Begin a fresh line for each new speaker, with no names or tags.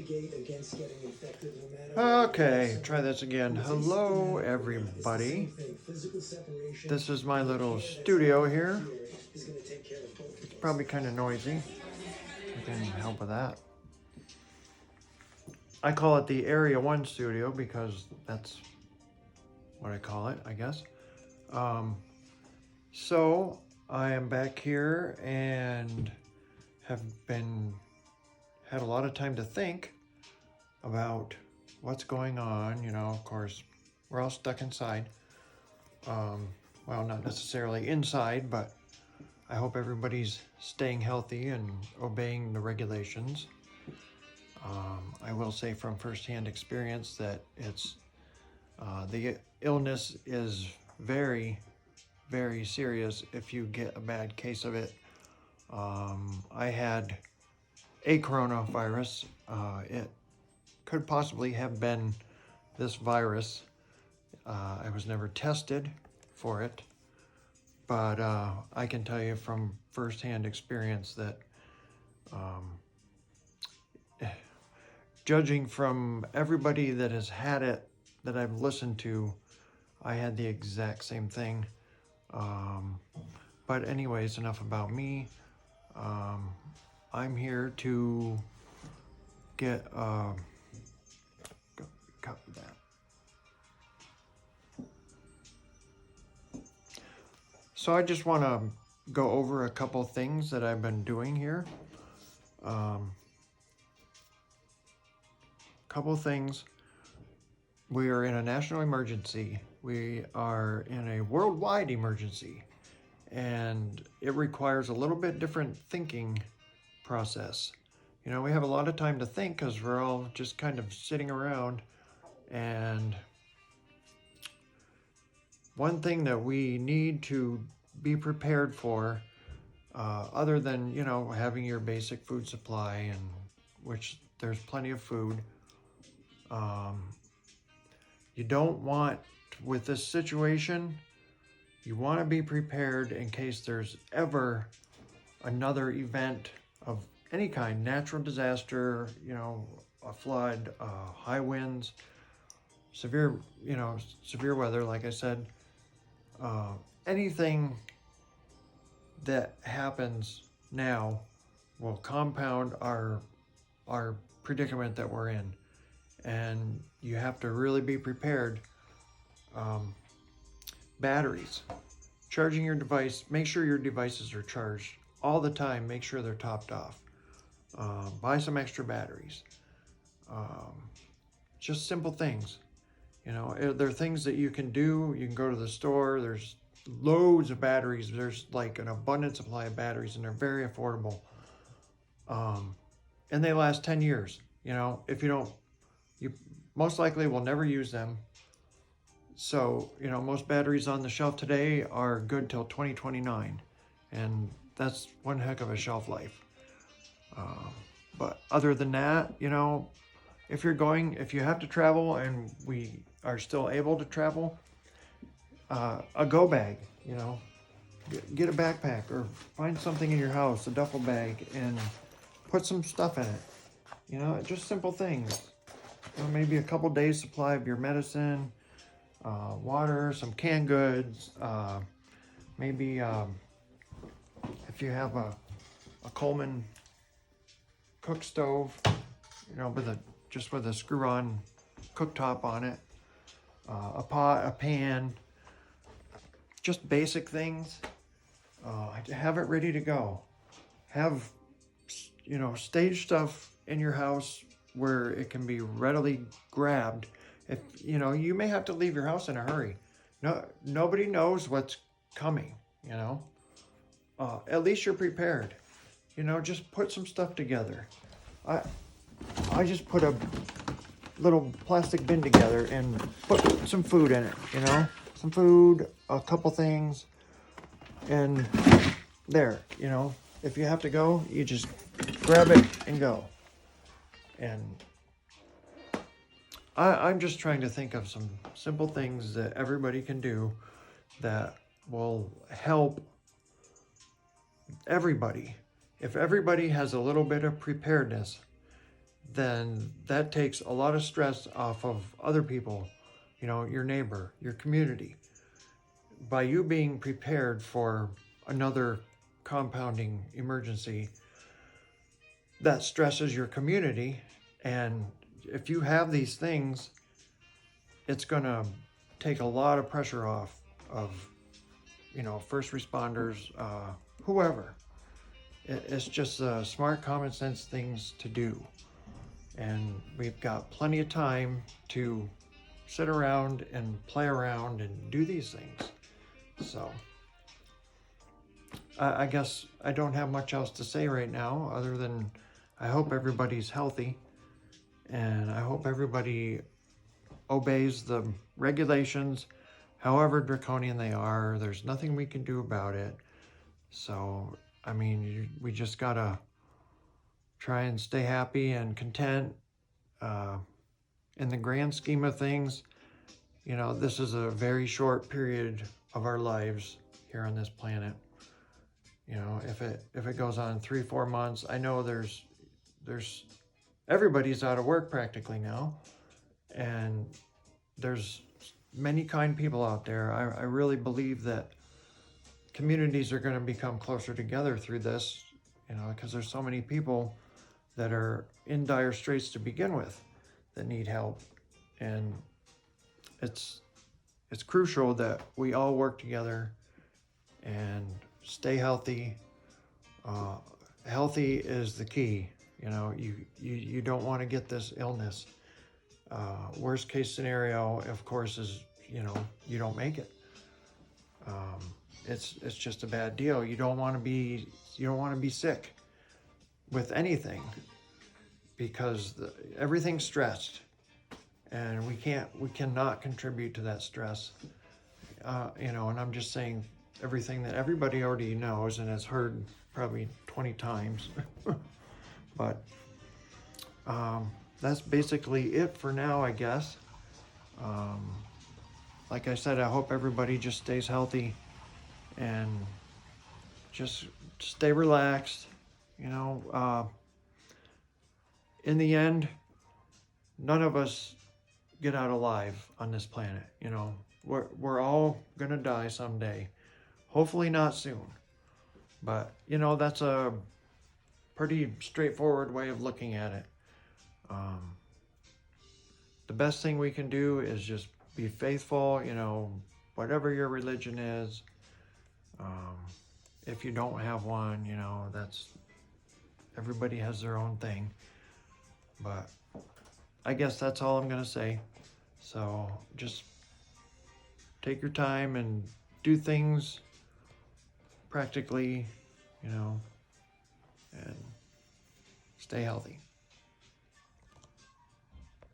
mitigate against getting infected no matter.
Okay, try this again. Hello, everybody. This is my little studio here. It's probably kind of noisy. I can help with that. I call it the Area 1 studio because that's what I call it, I guess. So I am back here and have had a lot of time to think about what's going on. You know, of course, we're all stuck inside. Well, not necessarily inside, but I hope everybody's staying healthy and obeying the regulations. I will say from firsthand experience that the illness is very, very serious if you get a bad case of it. I had a coronavirus. It could possibly have been this virus. I was never tested for it, but I can tell you from firsthand experience that judging from everybody that has had it that I've listened to, I had the exact same thing. But anyways, enough about me. I'm here to get copy that. So I just want to go over a couple things that I've been doing here. Couple things. We are in a national emergency. We are in a worldwide emergency, and it requires a little bit different thinking process. You know, we have a lot of time to think because we're all just kind of sitting around. And one thing that we need to be prepared for, other than, you know, having your basic food supply, and which there's plenty of food, you don't want, with this situation, you want to be prepared in case there's ever another event of any kind, natural disaster, you know, a flood, high winds, severe weather, like I said. Anything that happens now will compound our predicament that we're in. And you have to really be prepared. Batteries. Charging your device, make sure your devices are charged all the time. Make sure they're topped off. Buy some extra batteries. Just simple things. You know, there are things that you can do. You can go to the store. There's loads of batteries. There's like an abundant supply of batteries, and they're very affordable. And they last 10 years. You know, if you don't, you most likely will never use them. So, you know, most batteries on the shelf today are good till 2029. And that's one heck of a shelf life. But other than that, you know, if you have to travel, and we are still able to travel, a go bag, you know, get a backpack or find something in your house, a duffel bag, and put some stuff in it. You know, just simple things. You know, maybe a couple days supply of your medicine, water, some canned goods, maybe if you have a Coleman cook stove, you know, just with a screw-on cooktop on it, a pot, a pan, just basic things. Have it ready to go. Have, you know, stage stuff in your house where it can be readily grabbed. If, you know, you may have to leave your house in a hurry. Nobody knows what's coming, you know. At least you're prepared. You know, just put some stuff together. I just put a little plastic bin together and put some food in it, you know. Some food, a couple things, and there, you know. If you have to go, you just grab it and go. And I'm just trying to think of some simple things that everybody can do that will help everybody. If everybody has a little bit of preparedness, then that takes a lot of stress off of other people, you know, your neighbor, your community. By you being prepared for another compounding emergency, that stresses your community. And if you have these things, it's going to take a lot of pressure off of, you know, first responders, whoever. It's just smart, common sense things to do. And we've got plenty of time to sit around and play around and do these things. So I guess I don't have much else to say right now other than I hope everybody's healthy, and I hope everybody obeys the regulations, however draconian they are. There's nothing we can do about it. So, I mean, we just gotta try and stay happy and content. In the grand scheme of things, you know, this is a very short period of our lives here on this planet. You know, if it goes on 3-4 months, I know there's everybody's out of work practically now, and there's many kind people out there. I really believe that communities are going to become closer together through this, you know, because there's so many people that are in dire straits to begin with that need help. And it's crucial that we all work together and stay healthy. Healthy is the key. You know, you don't want to get this illness. Worst case scenario, of course, is, you know, you don't make it. It's just a bad deal. You don't want to be sick with anything, because everything's stressed, and we cannot contribute to that stress. You know, and I'm just saying everything that everybody already knows and has heard probably 20 times. But that's basically it for now, I guess. Like I said, I hope everybody just stays healthy and just stay relaxed. You know, in the end, none of us get out alive on this planet. You know, we're all gonna die someday. Hopefully not soon. But, you know, that's a pretty straightforward way of looking at it. The best thing we can do is just be faithful, you know, whatever your religion is. If you don't have one, you know, everybody has their own thing. But I guess that's all I'm going to say. So just take your time and do things practically, you know, and stay healthy.